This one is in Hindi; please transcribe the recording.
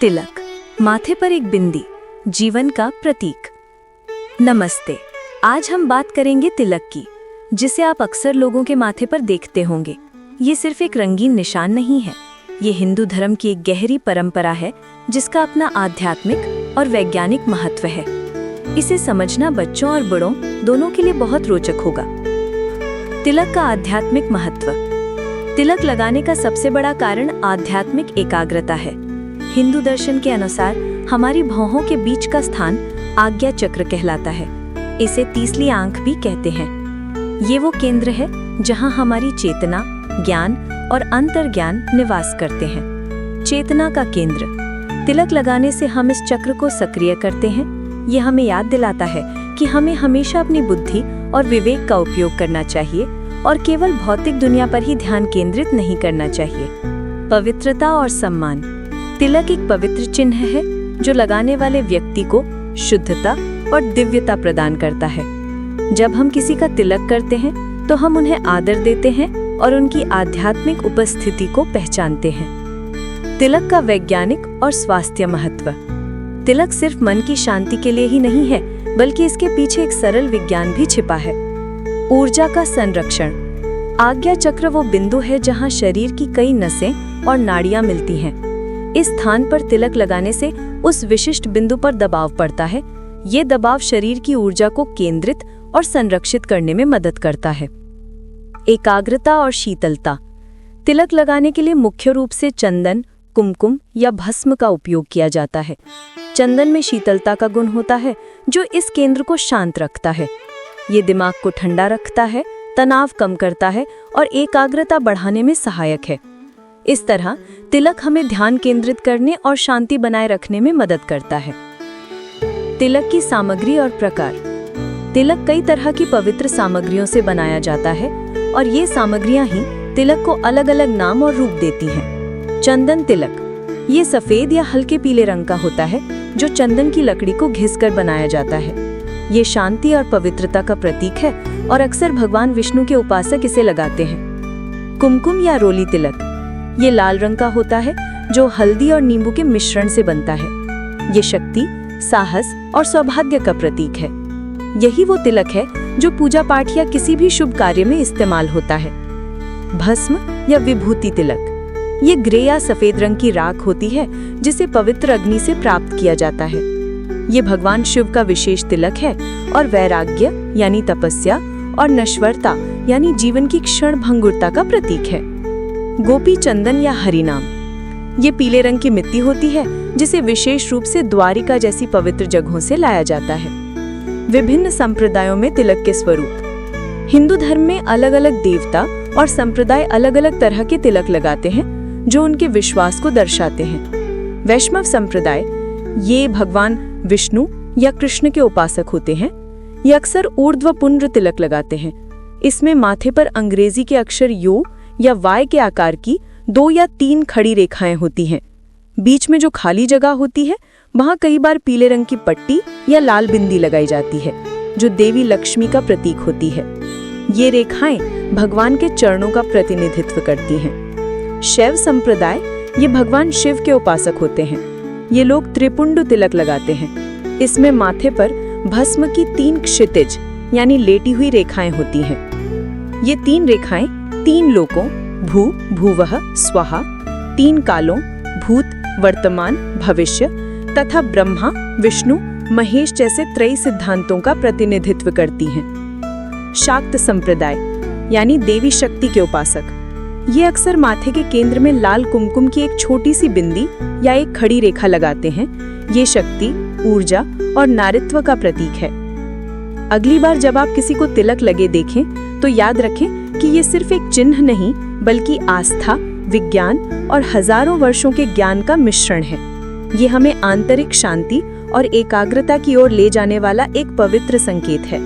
तिलक, माथे पर एक बिंदी, जीवन का प्रतीक। नमस्ते। आज हम बात करेंगे तिलक की, जिसे आप अक्सर लोगों के माथे पर देखते होंगे। ये सिर्फ एक रंगीन निशान नहीं है, ये हिंदू धर्म की एक गहरी परंपरा है जिसका अपना आध्यात्मिक और वैज्ञानिक महत्व है। इसे समझना बच्चों और बड़ों दोनों के लिए बहुत रोचक होगा। तिलक का आध्यात्मिक महत्व। तिलक लगाने का सबसे बड़ा कारण आध्यात्मिक एकाग्रता है। हिंदू दर्शन के अनुसार हमारी भौहों के बीच का स्थान आज्ञा चक्र कहलाता है। इसे तीसरी आंख भी कहते हैं। ये वो केंद्र है जहां हमारी चेतना, ज्ञान और अंतर्ज्ञान निवास करते हैं। चेतना का केंद्र। तिलक लगाने से हम इस चक्र को सक्रिय करते हैं। ये हमें याद दिलाता है कि हमें हमेशा अपनी बुद्धि और विवेक का उपयोग करना चाहिए और केवल भौतिक दुनिया पर ही ध्यान केंद्रित नहीं करना चाहिए। पवित्रता और सम्मान। तिलक एक पवित्र चिन्ह है जो लगाने वाले व्यक्ति को शुद्धता और दिव्यता प्रदान करता है। जब हम किसी का तिलक करते हैं तो हम उन्हें आदर देते हैं और उनकी आध्यात्मिक उपस्थिति को पहचानते हैं। तिलक का वैज्ञानिक और स्वास्थ्य महत्व। तिलक सिर्फ मन की शांति के लिए ही नहीं है, बल्कि इसके पीछे एक सरल विज्ञान भी छिपा है। ऊर्जा का संरक्षण। आज्ञा चक्र वो बिंदु है जहां शरीर की कई नसें और नाड़ियां मिलती हैं। इस स्थान पर तिलक लगाने से उस विशिष्ट बिंदु पर दबाव पड़ता है। ये दबाव शरीर की ऊर्जा को केंद्रित और संरक्षित करने में मदद करता है। एकाग्रता और शीतलता। तिलक लगाने के लिए मुख्य रूप से चंदन, कुमकुम या भस्म का उपयोग किया जाता है। चंदन में शीतलता का गुण होता है जो इस केंद्र को शांत रखता है। ये दिमाग को ठंडा रखता है, तनाव कम करता है और एकाग्रता बढ़ाने में सहायक है। इस तरह तिलक हमें ध्यान केंद्रित करने और शांति बनाए रखने में मदद करता है। तिलक की सामग्री और प्रकार। तिलक कई तरह की पवित्र सामग्रियों से बनाया जाता है और ये सामग्रियां ही तिलक को अलग अलग नाम और रूप देती हैं। चंदन तिलक। ये सफेद या हल्के पीले रंग का होता है जो चंदन की लकड़ी को घिसकर बनाया जाता है। ये शांति और पवित्रता का प्रतीक है और अक्सर भगवान विष्णु के उपासक इसे लगाते हैं। कुमकुम या रोली तिलक। ये लाल रंग का होता है जो हल्दी और नींबू के मिश्रण से बनता है। ये शक्ति, साहस और सौभाग्य का प्रतीक है। यही वो तिलक है जो पूजा पाठ या किसी भी शुभ कार्य में इस्तेमाल होता है। भस्म या विभूति तिलक। ये ग्रे या सफेद रंग की राख होती है जिसे पवित्र अग्नि से प्राप्त किया जाता है। ये भगवान शिव का विशेष तिलक है और वैराग्य यानी तपस्या और नश्वरता यानी जीवन की क्षण भंगुरता का प्रतीक है। गोपी चंदन या हरिनाम। ये पीले रंग की मिट्टी होती है जिसे विशेष रूप से द्वारिका जैसी पवित्र जगहों से लाया जाता है। विभिन्न संप्रदायों में तिलक के स्वरूप। हिंदू धर्म में अलग अलग देवता और संप्रदाय अलग अलग तरह के तिलक लगाते हैं जो उनके विश्वास को दर्शाते हैं। वैष्णव संप्रदाय, ये भगवान विष्णु या कृष्ण के उपासक होते हैं। ये अक्सर ऊर्ध्व पुंड्र तिलक लगाते हैं। इसमें माथे पर अंग्रेजी के अक्षर यू या वाई के आकार की 2 या 3 खड़ी रेखाएं होती हैं। बीच में जो खाली जगह होती है वहां कई बार पीले रंग की पट्टी या लाल बिंदी लगाई जाती है जो देवी लक्ष्मी का प्रतीक होती है। ये रेखाएं भगवान के चरणों का प्रतिनिधित्व करती हैं। शैव संप्रदाय, ये भगवान शिव के उपासक होते हैं। ये लोग त्रिपुंड तिलक लगाते हैं। इसमें माथे पर भस्म की 3 क्षितिज यानी लेटी हुई रेखाएं होती हैं। ये 3 रेखाएं 3 लोकों भू, भुवः, स्वः, 3 कालों भूत, वर्तमान, भविष्य तथा ब्रह्मा, विष्णु, महेश जैसे त्रयी सिद्धांतों का प्रतिनिधित्व करती हैं। शाक्त संप्रदाय यानी देवी शक्ति के उपासक, ये अक्सर माथे के केंद्र में लाल कुमकुम की एक छोटी सी बिंदी या एक खड़ी रेखा लगाते हैं। ये शक्ति, ऊर्जा और नारित्व का प्रतीक है। अगली बार जब आप किसी को तिलक लगे देखें तो याद रखें कि ये सिर्फ एक चिन्ह नहीं, बल्कि आस्था, विज्ञान और हजारों वर्षों के ज्ञान का मिश्रण है। ये हमें आंतरिक शांति और एकाग्रता की ओर ले जाने वाला एक पवित्र संकेत है।